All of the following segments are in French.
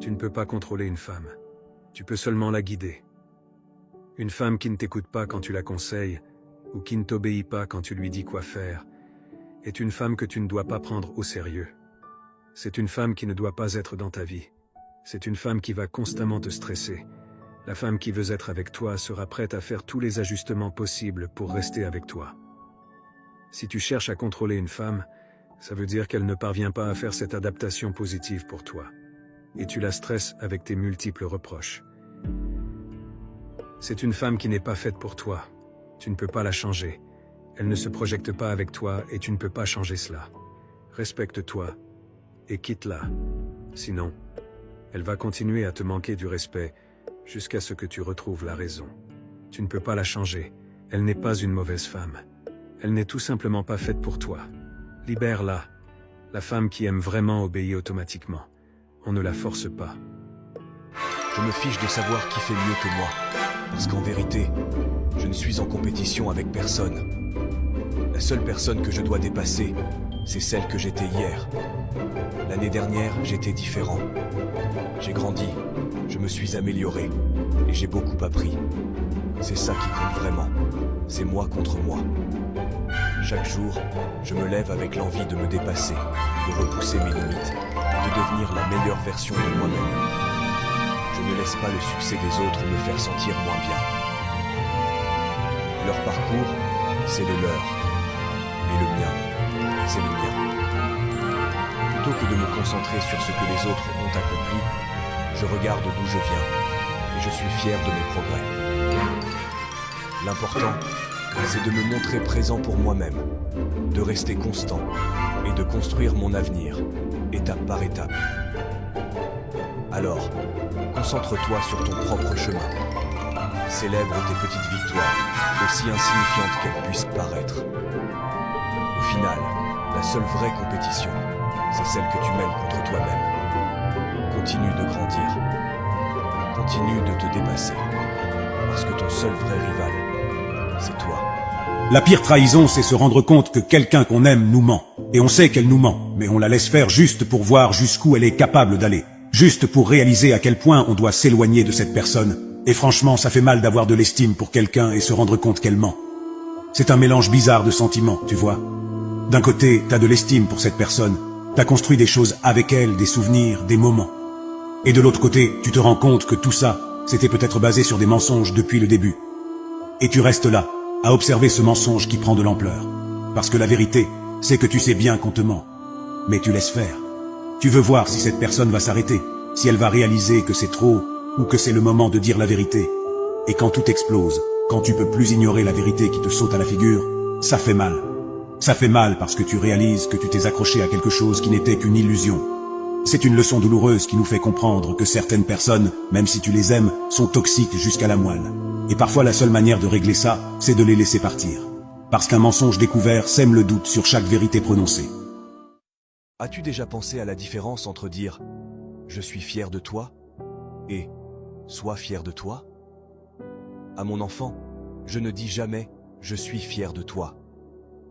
Tu ne peux pas contrôler une femme. Tu peux seulement la guider. Une femme qui ne t'écoute pas quand tu la conseilles, ou qui ne t'obéit pas quand tu lui dis quoi faire, est une femme que tu ne dois pas prendre au sérieux. C'est une femme qui ne doit pas être dans ta vie. C'est une femme qui va constamment te stresser. La femme qui veut être avec toi sera prête à faire tous les ajustements possibles pour rester avec toi. Si tu cherches à contrôler une femme, ça veut dire qu'elle ne parvient pas à faire cette adaptation positive pour toi. Et tu la stresses avec tes multiples reproches. C'est une femme qui n'est pas faite pour toi. Tu ne peux pas la changer. Elle ne se projette pas avec toi et tu ne peux pas changer cela. Respecte-toi et quitte-la. Sinon, elle va continuer à te manquer du respect jusqu'à ce que tu retrouves la raison. Tu ne peux pas la changer. Elle n'est pas une mauvaise femme. Elle n'est tout simplement pas faite pour toi. Libère-la. La femme qui aime vraiment obéit automatiquement. On ne la force pas. Je me fiche de savoir qui fait mieux que moi. Parce qu'en vérité, je ne suis en compétition avec personne. La seule personne que je dois dépasser, c'est celle que j'étais hier. L'année dernière, j'étais différent. J'ai grandi, je me suis amélioré, et j'ai beaucoup appris. C'est ça qui compte vraiment. C'est moi contre moi. Chaque jour, je me lève avec l'envie de me dépasser, de repousser mes limites, et de devenir la meilleure version de moi-même. Je ne laisse pas le succès des autres me faire sentir moins bien. Leur parcours, c'est le leur. Et le mien, c'est le mien. Plutôt que de me concentrer sur ce que les autres ont accompli, je regarde d'où je viens et je suis fier de mes progrès. L'important, c'est de me montrer présent pour moi-même, de rester constant et de construire mon avenir, étape par étape. Alors, concentre-toi sur ton propre chemin. Célèbre tes petites victoires, aussi insignifiantes qu'elles puissent paraître. Au final, la seule vraie compétition, c'est celle que tu mènes contre toi-même. Continue de grandir. Continue de te dépasser. Parce que ton seul vrai rival, c'est toi. La pire trahison, c'est se rendre compte que quelqu'un qu'on aime nous ment. Et on sait qu'elle nous ment, mais on la laisse faire juste pour voir jusqu'où elle est capable d'aller. Juste pour réaliser à quel point on doit s'éloigner de cette personne. Et franchement, ça fait mal d'avoir de l'estime pour quelqu'un et se rendre compte qu'elle ment. C'est un mélange bizarre de sentiments, tu vois. D'un côté, t'as de l'estime pour cette personne. T'as construit des choses avec elle, des souvenirs, des moments. Et de l'autre côté, tu te rends compte que tout ça, c'était peut-être basé sur des mensonges depuis le début. Et tu restes là, à observer ce mensonge qui prend de l'ampleur. Parce que la vérité, c'est que tu sais bien qu'on te ment. Mais tu laisses faire. Tu veux voir si cette personne va s'arrêter, si elle va réaliser que c'est trop, ou que c'est le moment de dire la vérité. Et quand tout explose, quand tu peux plus ignorer la vérité qui te saute à la figure, ça fait mal. Ça fait mal parce que tu réalises que tu t'es accroché à quelque chose qui n'était qu'une illusion. C'est une leçon douloureuse qui nous fait comprendre que certaines personnes, même si tu les aimes, sont toxiques jusqu'à la moelle. Et parfois la seule manière de régler ça, c'est de les laisser partir. Parce qu'un mensonge découvert sème le doute sur chaque vérité prononcée. As-tu déjà pensé à la différence entre dire « je suis fier de toi » et « sois fier de toi » À mon enfant, je ne dis jamais « je suis fier de toi ».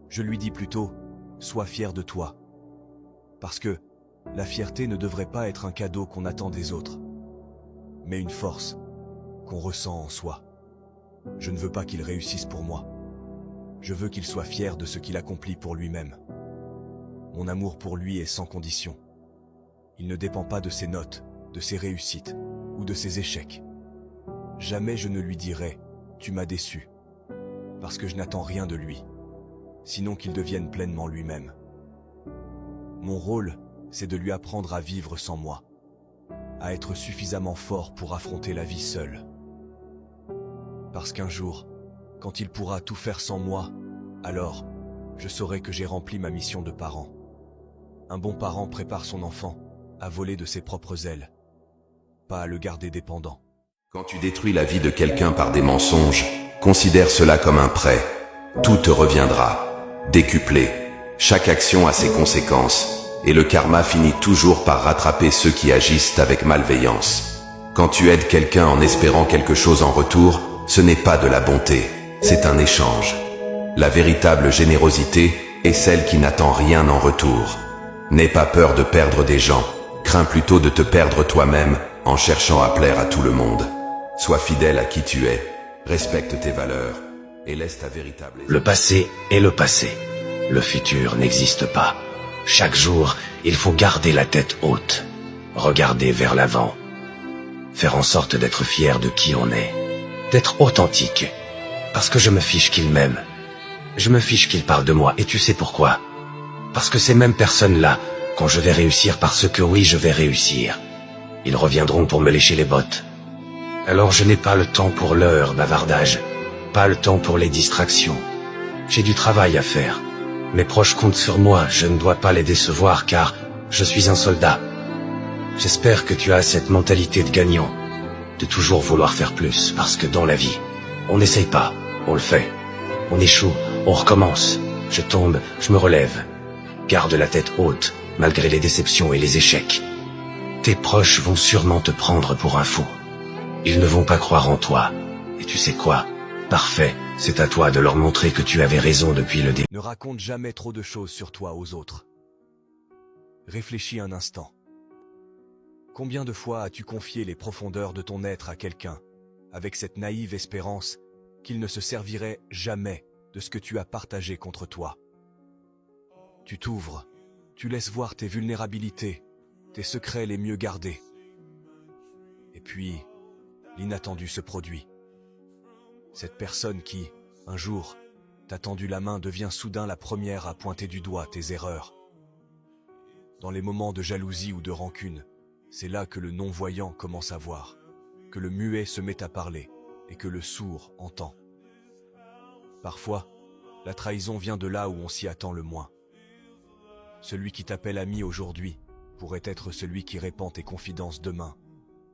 Je lui dis plutôt « sois fier de toi ». Parce que la fierté ne devrait pas être un cadeau qu'on attend des autres, mais une force qu'on ressent en soi. Je ne veux pas qu'il réussisse pour moi. Je veux qu'il soit fier de ce qu'il accomplit pour lui-même. Mon amour pour lui est sans condition. Il ne dépend pas de ses notes, de ses réussites ou de ses échecs. Jamais je ne lui dirai « tu m'as déçu », parce que je n'attends rien de lui, sinon qu'il devienne pleinement lui-même. Mon rôle, c'est de lui apprendre à vivre sans moi, à être suffisamment fort pour affronter la vie seul. Parce qu'un jour, quand il pourra tout faire sans moi, alors je saurai que j'ai rempli ma mission de parent. Un bon parent prépare son enfant à voler de ses propres ailes, pas à le garder dépendant. Quand tu détruis la vie de quelqu'un par des mensonges, considère cela comme un prêt. Tout te reviendra, décuplé. Chaque action a ses conséquences, et le karma finit toujours par rattraper ceux qui agissent avec malveillance. Quand tu aides quelqu'un en espérant quelque chose en retour, ce n'est pas de la bonté, c'est un échange. La véritable générosité est celle qui n'attend rien en retour. N'aie pas peur de perdre des gens, crains plutôt de te perdre toi-même en cherchant à plaire à tout le monde. Sois fidèle à qui tu es, respecte tes valeurs et laisse ta véritable... Le passé est le passé. Le futur n'existe pas. Chaque jour, il faut garder la tête haute, regarder vers l'avant, faire en sorte d'être fier de qui on est, d'être authentique. Parce que je me fiche qu'il m'aime. Je me fiche qu'il parle de moi, et tu sais pourquoi? Parce que ces mêmes personnes-là, quand je vais réussir parce que oui, je vais réussir, ils reviendront pour me lécher les bottes. Alors je n'ai pas le temps pour leur bavardage, pas le temps pour les distractions. J'ai du travail à faire. Mes proches comptent sur moi, je ne dois pas les décevoir car je suis un soldat. J'espère que tu as cette mentalité de gagnant, de toujours vouloir faire plus, parce que dans la vie, on n'essaye pas, on le fait. On échoue, on recommence. Je tombe, je me relève. Garde la tête haute, malgré les déceptions et les échecs. Tes proches vont sûrement te prendre pour un fou. Ils ne vont pas croire en toi. Et tu sais quoi? Parfait, c'est à toi de leur montrer que tu avais raison depuis le début. Ne raconte jamais trop de choses sur toi aux autres. Réfléchis un instant. Combien de fois as-tu confié les profondeurs de ton être à quelqu'un, avec cette naïve espérance qu'il ne se servirait jamais de ce que tu as partagé contre toi? Tu t'ouvres, tu laisses voir tes vulnérabilités, tes secrets les mieux gardés. Et puis, l'inattendu se produit. Cette personne qui, un jour, t'a tendu la main devient soudain la première à pointer du doigt tes erreurs. Dans les moments de jalousie ou de rancune, c'est là que le non-voyant commence à voir, que le muet se met à parler et que le sourd entend. Parfois, la trahison vient de là où on s'y attend le moins. Celui qui t'appelle ami aujourd'hui pourrait être celui qui répand tes confidences demain,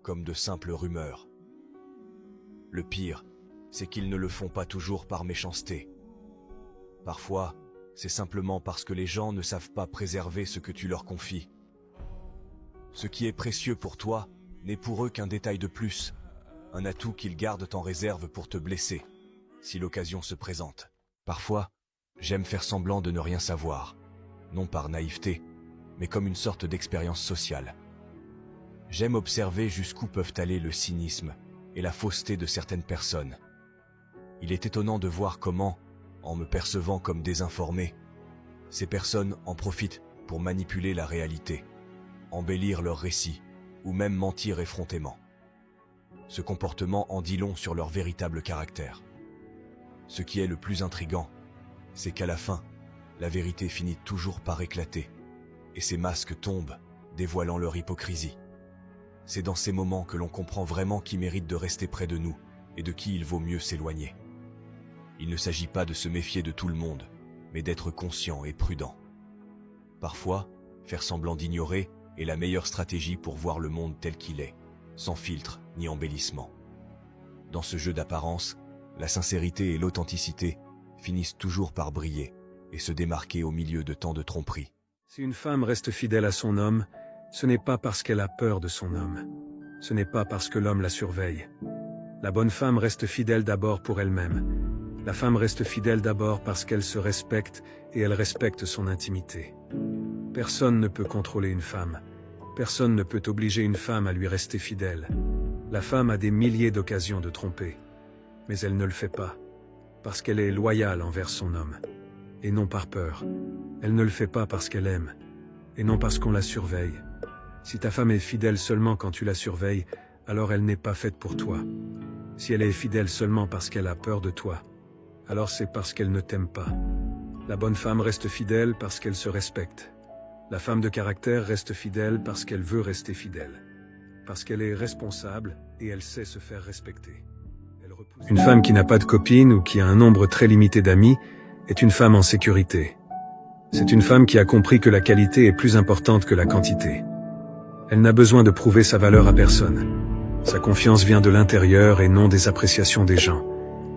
comme de simples rumeurs. Le pire, c'est qu'ils ne le font pas toujours par méchanceté. Parfois, c'est simplement parce que les gens ne savent pas préserver ce que tu leur confies. Ce qui est précieux pour toi n'est pour eux qu'un détail de plus, un atout qu'ils gardent en réserve pour te blesser, si l'occasion se présente. Parfois, j'aime faire semblant de ne rien savoir, non par naïveté, mais comme une sorte d'expérience sociale. J'aime observer jusqu'où peuvent aller le cynisme et la fausseté de certaines personnes. Il est étonnant de voir comment, en me percevant comme désinformé, ces personnes en profitent pour manipuler la réalité, embellir leurs récits, ou même mentir effrontément. Ce comportement en dit long sur leur véritable caractère. Ce qui est le plus intrigant, c'est qu'à la fin, la vérité finit toujours par éclater, et ces masques tombent, dévoilant leur hypocrisie. C'est dans ces moments que l'on comprend vraiment qui mérite de rester près de nous, et de qui il vaut mieux s'éloigner. Il ne s'agit pas de se méfier de tout le monde, mais d'être conscient et prudent. Parfois, faire semblant d'ignorer est la meilleure stratégie pour voir le monde tel qu'il est, sans filtre ni embellissement. Dans ce jeu d'apparence, la sincérité et l'authenticité finissent toujours par briller et se démarquer au milieu de tant de tromperies. Si une femme reste fidèle à son homme, ce n'est pas parce qu'elle a peur de son homme. Ce n'est pas parce que l'homme la surveille. La bonne femme reste fidèle d'abord pour elle-même. La femme reste fidèle d'abord parce qu'elle se respecte et elle respecte son intimité. Personne ne peut contrôler une femme. Personne ne peut obliger une femme à lui rester fidèle. La femme a des milliers d'occasions de tromper. Mais elle ne le fait pas. Parce qu'elle est loyale envers son homme. Et non par peur. Elle ne le fait pas parce qu'elle aime. Et non parce qu'on la surveille. Si ta femme est fidèle seulement quand tu la surveilles, alors elle n'est pas faite pour toi. Si elle est fidèle seulement parce qu'elle a peur de toi, alors c'est parce qu'elle ne t'aime pas. La bonne femme reste fidèle parce qu'elle se respecte. La femme de caractère reste fidèle parce qu'elle veut rester fidèle. Parce qu'elle est responsable et elle sait se faire respecter. Une femme qui n'a pas de copine ou qui a un nombre très limité d'amis est une femme en sécurité. C'est une femme qui a compris que la qualité est plus importante que la quantité. Elle n'a besoin de prouver sa valeur à personne. Sa confiance vient de l'intérieur et non des appréciations des gens.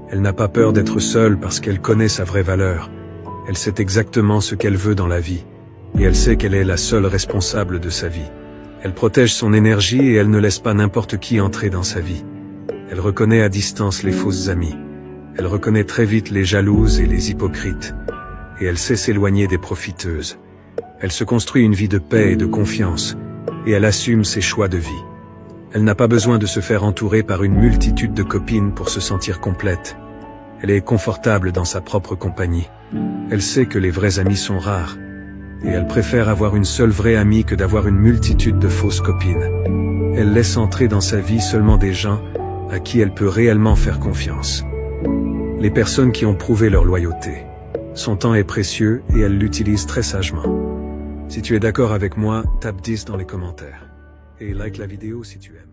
Elle n'a pas peur d'être seule parce qu'elle connaît sa vraie valeur. Elle sait exactement ce qu'elle veut dans la vie. Et elle sait qu'elle est la seule responsable de sa vie. Elle protège son énergie et elle ne laisse pas n'importe qui entrer dans sa vie. Elle reconnaît à distance les fausses amies. Elle reconnaît très vite les jalouses et les hypocrites. Et elle sait s'éloigner des profiteuses. Elle se construit une vie de paix et de confiance. et elle assume ses choix de vie. Elle n'a pas besoin de se faire entourer par une multitude de copines pour se sentir complète. Elle est confortable dans sa propre compagnie. Elle sait que les vrais amis sont rares, et elle préfère avoir une seule vraie amie que d'avoir une multitude de fausses copines. Elle laisse entrer dans sa vie seulement des gens à qui elle peut réellement faire confiance. Les personnes qui ont prouvé leur loyauté. Son temps est précieux et elle l'utilise très sagement. Si tu es d'accord avec moi, tape 10 dans les commentaires. Et like la vidéo si tu aimes.